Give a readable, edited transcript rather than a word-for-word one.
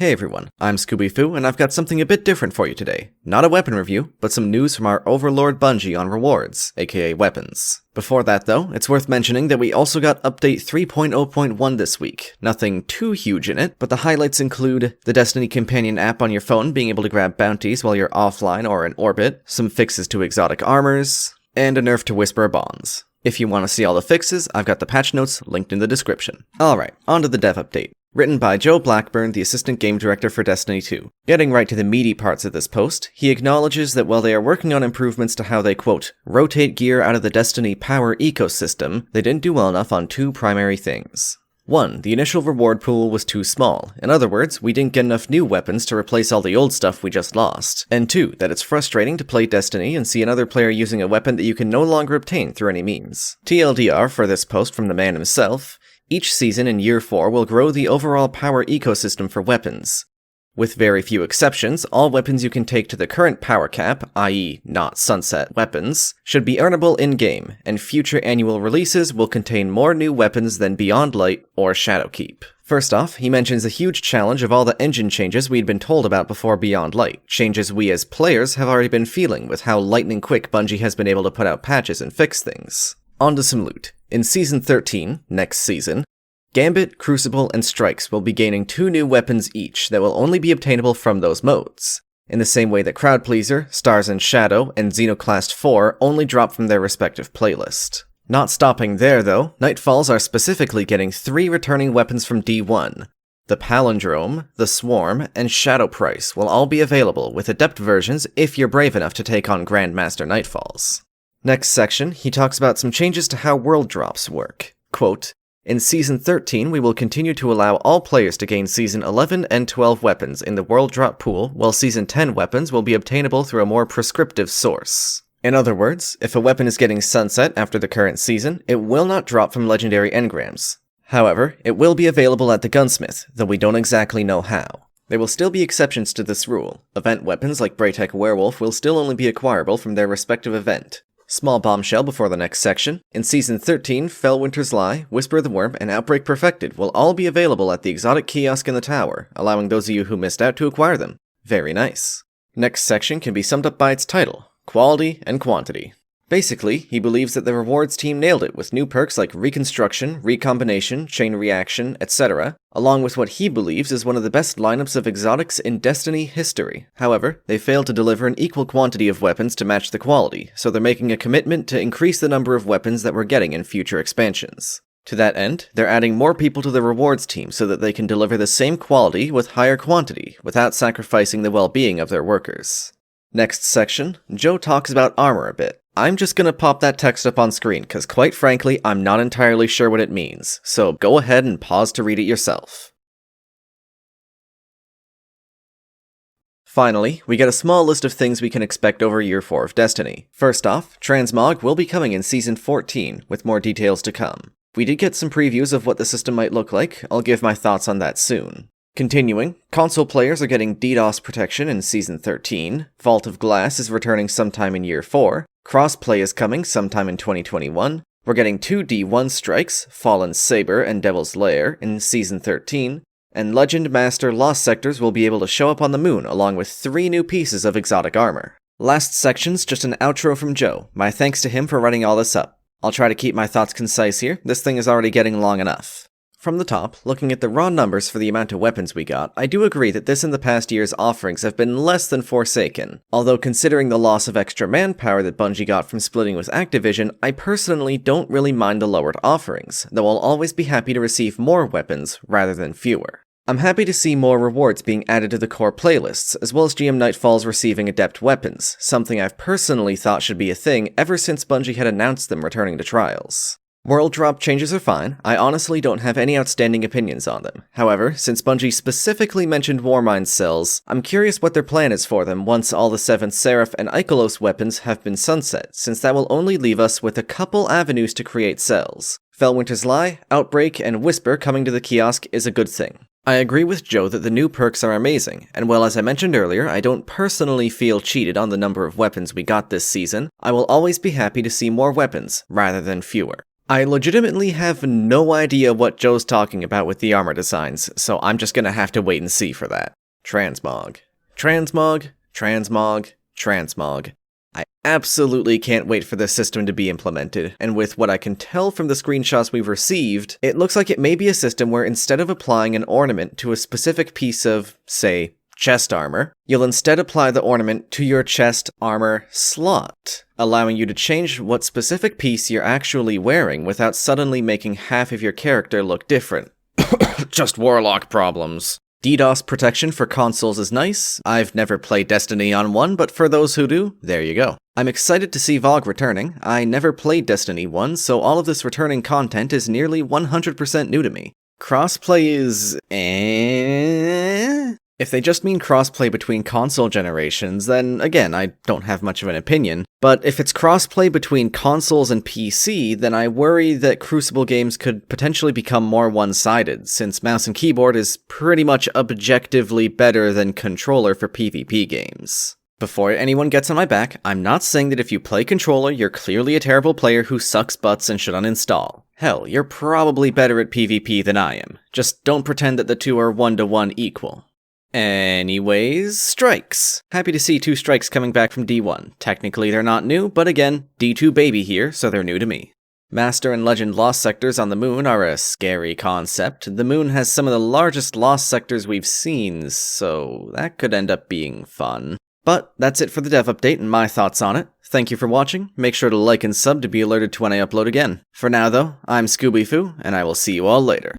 Hey everyone, I'm Scooby-Foo, and I've got something a bit different for you today. Not a weapon review, but some news from our overlord Bungie on rewards, aka weapons. Before that though, it's worth mentioning that we also got update 3.0.1 this week. Nothing too huge in it, but the highlights include the Destiny companion app on your phone being able to grab bounties while you're offline or in orbit, some fixes to exotic armors, and a nerf to Whisper bonds. If you want to see all the fixes, I've got the patch notes linked in the description. Alright, on to the dev update. Written by Joe Blackburn, the assistant game director for Destiny 2. Getting right to the meaty parts of this post, he acknowledges that while they are working on improvements to how they, quote, rotate gear out of the Destiny power ecosystem, they didn't do well enough on two primary things. 1. The initial reward pool was too small. In other words, we didn't get enough new weapons to replace all the old stuff we just lost. And 2. That it's frustrating to play Destiny and see another player using a weapon that you can no longer obtain through any means. TLDR for this post from the man himself, each season in Year 4 will grow the overall power ecosystem for weapons. With very few exceptions, all weapons you can take to the current power cap, i.e. not sunset weapons, should be earnable in-game, and future annual releases will contain more new weapons than Beyond Light or Shadowkeep. First off, he mentions a huge challenge of all the engine changes we'd been told about before Beyond Light, changes we as players have already been feeling with how lightning quick Bungie has been able to put out patches and fix things. On to some loot. In Season 13, next season, Gambit, Crucible, and Strikes will be gaining 2 new weapons each that will only be obtainable from those modes, in the same way that Crowd Pleaser, Stars and Shadow, and Xenoclast 4 only drop from their respective playlist. Not stopping there though, Nightfalls are specifically getting 3 returning weapons from D1. The Palindrome, the Swarm, and Shadow Price will all be available with Adept versions if you're brave enough to take on Grandmaster Nightfalls. Next section, he talks about some changes to how world drops work. Quote, in Season 13, we will continue to allow all players to gain Season 11 and 12 weapons in the world drop pool, while Season 10 weapons will be obtainable through a more prescriptive source. In other words, if a weapon is getting sunset after the current season, it will not drop from legendary engrams. However, it will be available at the gunsmith, though we don't exactly know how. There will still be exceptions to this rule. Event weapons like Braytech Werewolf will still only be acquirable from their respective event. Small bombshell before the next section. In Season 13, Fellwinter's Lie, Whisper the Worm, and Outbreak Perfected will all be available at the exotic kiosk in the tower, allowing those of you who missed out to acquire them. Very nice. Next section can be summed up by its title, Quality and Quantity. Basically, he believes that the rewards team nailed it with new perks like Reconstruction, Recombination, Chain Reaction, etc., along with what he believes is one of the best lineups of exotics in Destiny history. However, they failed to deliver an equal quantity of weapons to match the quality, so they're making a commitment to increase the number of weapons that we're getting in future expansions. To that end, they're adding more people to the rewards team so that they can deliver the same quality with higher quantity, without sacrificing the well-being of their workers. Next section, Joe talks about armor a bit. I'm just gonna pop that text up on screen, cause quite frankly, I'm not entirely sure what it means, so go ahead and pause to read it yourself. Finally, we get a small list of things we can expect over Year 4 of Destiny. First off, Transmog will be coming in Season 14, with more details to come. We did get some previews of what the system might look like, I'll give my thoughts on that soon. Continuing, console players are getting DDoS protection in Season 13, Vault of Glass is returning sometime in Year 4, Crossplay is coming sometime in 2021, we're getting 2 D1 strikes, Fallen Saber and Devil's Lair, in Season 13, and Legend Master Lost Sectors will be able to show up on the moon along with 3 new pieces of exotic armor. Last section's just an outro from Joe, my thanks to him for writing all this up. I'll try to keep my thoughts concise here, this thing is already getting long enough. From the top, looking at the raw numbers for the amount of weapons we got, I do agree that this and the past year's offerings have been less than forsaken. Although considering the loss of extra manpower that Bungie got from splitting with Activision, I personally don't really mind the lowered offerings, though I'll always be happy to receive more weapons rather than fewer. I'm happy to see more rewards being added to the core playlists, as well as GM Nightfalls receiving Adept weapons, something I've personally thought should be a thing ever since Bungie had announced them returning to Trials. World drop changes are fine, I honestly don't have any outstanding opinions on them. However, since Bungie specifically mentioned Warmind cells, I'm curious what their plan is for them once all the 7th Seraph and Ikelos weapons have been sunset, since that will only leave us with a couple avenues to create cells. Fellwinter's Lie, Outbreak, and Whisper coming to the kiosk is a good thing. I agree with Joe that the new perks are amazing, and while as I mentioned earlier, I don't personally feel cheated on the number of weapons we got this season, I will always be happy to see more weapons rather than fewer. I legitimately have no idea what Joe's talking about with the armor designs, so I'm just gonna have to wait and see for that. Transmog. Transmog. Transmog. Transmog. I absolutely can't wait for this system to be implemented, and with what I can tell from the screenshots we've received, it looks like it may be a system where instead of applying an ornament to a specific piece of, say, chest armor, you'll instead apply the ornament to your chest armor slot, allowing you to change what specific piece you're actually wearing without suddenly making half of your character look different. Just warlock problems. DDoS protection for consoles is nice. I've never played Destiny on one, but for those who do, there you go. I'm excited to see VoG returning. I never played Destiny 1, so all of this returning content is nearly 100% new to me. Crossplay is If they just mean crossplay between console generations, then again, I don't have much of an opinion. But if it's crossplay between consoles and PC, then I worry that Crucible games could potentially become more one-sided, since mouse and keyboard is pretty much objectively better than controller for PvP games. Before anyone gets on my back, I'm not saying that if you play controller, you're clearly a terrible player who sucks butts and should uninstall. Hell, you're probably better at PvP than I am. Just don't pretend that the two are one-to-one equal. Anyways, strikes. Happy to see 2 strikes coming back from D1. Technically they're not new, but again, D2 baby here, so they're new to me. Master and Legend lost sectors on the moon are a scary concept. The moon has some of the largest lost sectors we've seen, so that could end up being fun. But that's it for the dev update and my thoughts on it. Thank you for watching. Make sure to like and sub to be alerted to when I upload again. For now though, I'm Scooby Foo, and I will see you all later.